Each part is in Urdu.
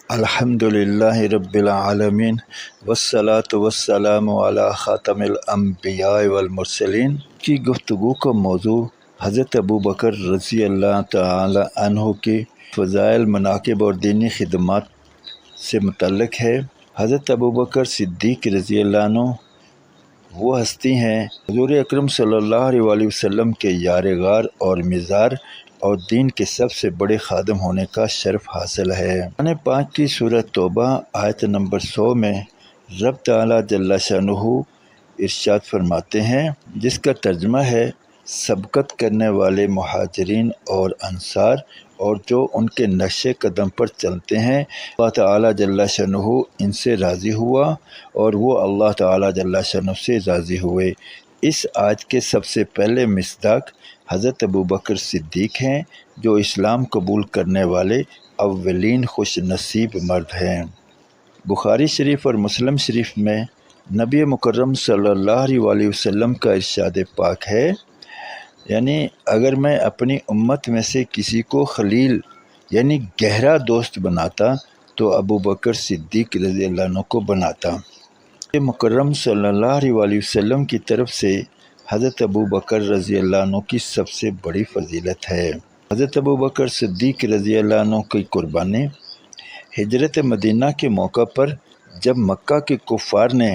الحمدللہ رب العالمین والصلاة والسلام علی خاتم الانبیاء والمرسلین کی گفتگو کا موضوع حضرت ابوبکر رضی اللہ تعالی عنہ کی فضائل، مناقب اور دینی خدمات سے متعلق ہے۔ حضرت ابوبکر صدیق رضی اللہ عنہ وہ ہستی ہیں حضور اکرم صلی اللہ علیہ وسلم کے یار غار اور مزار اور دین کے سب سے بڑے خادم ہونے کا شرف حاصل ہے۔ قرآن پاک کی سورۃ توبہ آیت نمبر 100 میں رب تعالیٰ جل شانہ ارشاد فرماتے ہیں، جس کا ترجمہ ہے سبقت کرنے والے مہاجرین اور انصار اور جو ان کے نقش قدم پر چلتے ہیں، اللہ تعالیٰ جل شانہ ان سے راضی ہوا اور وہ اللہ تعالیٰ جل شانہ سے راضی ہوئے۔ اس آیت کے سب سے پہلے مصداق حضرت ابوبکر صدیق ہیں، جو اسلام قبول کرنے والے اولین خوش نصیب مرد ہیں۔ بخاری شریف اور مسلم شریف میں نبی مکرم صلی اللہ علیہ وسلم کا ارشاد پاک ہے، یعنی اگر میں اپنی امت میں سے کسی کو خلیل یعنی گہرا دوست بناتا تو ابوبکر صدیق رضی اللہ عنہ کو بناتا۔ نبی مکرم صلی اللہ علیہ وسلم کی طرف سے حضرت ابوبکر رضی اللہ عنہ کی سب سے بڑی فضیلت ہے۔ حضرت ابوبکر صدیق رضی اللہ عنہ کی قربانی ہجرت مدینہ کے موقع پر جب مکہ کے کفار نے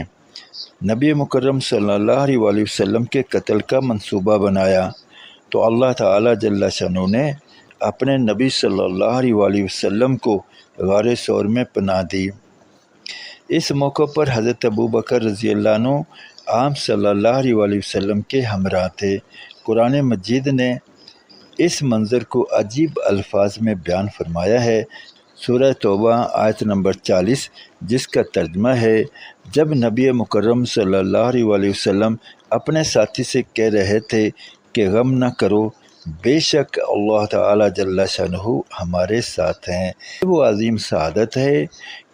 نبی مکرم صلی اللہ علیہ وسلم کے قتل کا منصوبہ بنایا تو اللہ تعالیٰ جل شانہ نے اپنے نبی صلی اللہ علیہ وسلم کو غار ثور میں پناہ دی۔ اس موقع پر حضرت ابوبکر رضی اللہ عنہ آپ صلی اللہ علیہ وسلم کے ہمراہ تھے۔ قرآن مجید نے اس منظر کو عجیب الفاظ میں بیان فرمایا ہے۔ سورہ توبہ آیت نمبر 40، جس کا ترجمہ ہے، جب نبی مکرم صلی اللہ علیہ وسلم اپنے ساتھی سے کہہ رہے تھے کہ غم نہ کرو، بے شک اللہ تعالیٰ جل شانہ ہمارے ساتھ ہیں۔ وہ عظیم سعادت ہے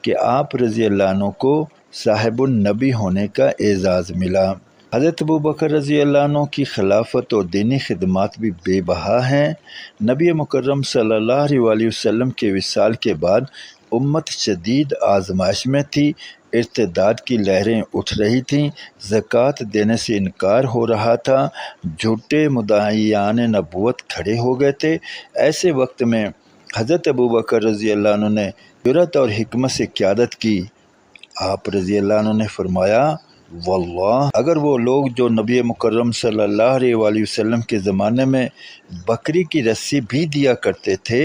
کہ آپ رضی اللہ عنہ کو صاحب النبی ہونے کا اعزاز ملا۔ حضرت ابوبکر رضی اللہ عنہ کی خلافت اور دینی خدمات بھی بے بہا ہیں۔ نبی مکرم صلی اللہ علیہ وسلم کے وصال کے بعد امت شدید آزمائش میں تھی، ارتداد کی لہریں اٹھ رہی تھیں، زکوٰۃ دینے سے انکار ہو رہا تھا، جھوٹے مدعیان نبوت کھڑے ہو گئے تھے۔ ایسے وقت میں حضرت ابوبکر رضی اللہ عنہ نے جرأت اور حکمت سے قیادت کی۔ آپ رضی اللہ عنہ نے فرمایا، واللہ اگر وہ لوگ جو نبی مکرم صلی اللہ علیہ وسلم کے زمانے میں بکری کی رسی بھی دیا کرتے تھے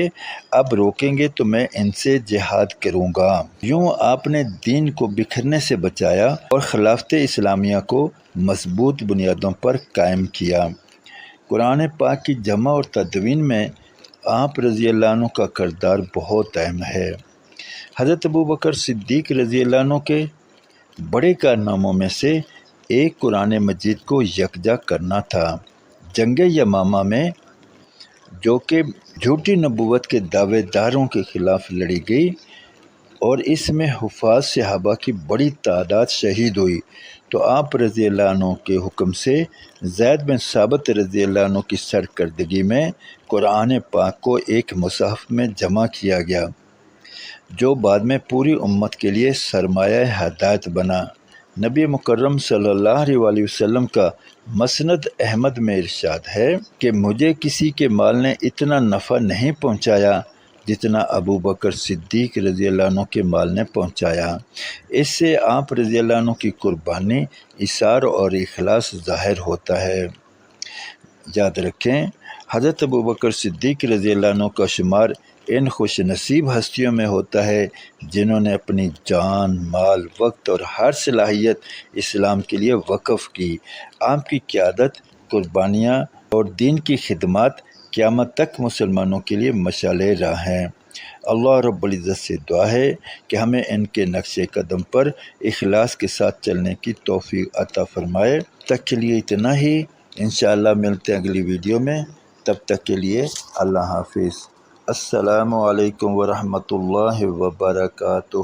اب روکیں گے تو میں ان سے جہاد کروں گا۔ یوں آپ نے دین کو بکھرنے سے بچایا اور خلافت اسلامیہ کو مضبوط بنیادوں پر قائم کیا۔ قرآن پاک کی جمع اور تدوین میں آپ رضی اللہ عنہ کا کردار بہت اہم ہے۔ حضرت ابوبکر صدیق رضی اللہ عنہ کے بڑے کارناموں میں سے ایک قرآن مجید کو یکجا کرنا تھا۔ جنگ یمامہ میں جو کہ جھوٹی نبوت کے دعوے داروں کے خلاف لڑی گئی اور اس میں حفاظ صحابہ کی بڑی تعداد شہید ہوئی، تو آپ رضی اللہ عنہ کے حکم سے زید بن ثابت رضی اللہ عنہ کی سرکردگی میں قرآن پاک کو ایک مصحف میں جمع کیا گیا، جو بعد میں پوری امت کے لیے سرمایہ ہدایت بنا۔ نبی مکرم صلی اللہ علیہ وسلم کا مسند احمد میں ارشاد ہے کہ مجھے کسی کے مال نے اتنا نفع نہیں پہنچایا جتنا ابوبکر صدیق رضی اللہ عنہ کے مال نے پہنچایا۔ اس سے آپ رضی اللہ عنہ کی قربانی، ایثار اور اخلاص ظاہر ہوتا ہے۔ یاد رکھیں، حضرت ابوبکر صدیق رضی اللہ عنہ کا شمار ان خوش نصیب ہستیوں میں ہوتا ہے جنہوں نے اپنی جان، مال، وقت اور ہر صلاحیت اسلام کے لیے وقف کی۔ آپ کی قیادت، قربانیاں اور دین کی خدمات قیامت تک مسلمانوں کے لیے مشعل راہ ہیں۔ اللہ رب العزت سے دعا ہے کہ ہمیں ان کے نقش قدم پر اخلاص کے ساتھ چلنے کی توفیق عطا فرمائے۔ تک کے لیے اتنا ہی، انشاءاللہ ملتے ہیں اگلی ویڈیو میں، تب تک کے لیے اللہ حافظ۔ السلام علیکم ورحمۃ اللہ وبرکاتہ۔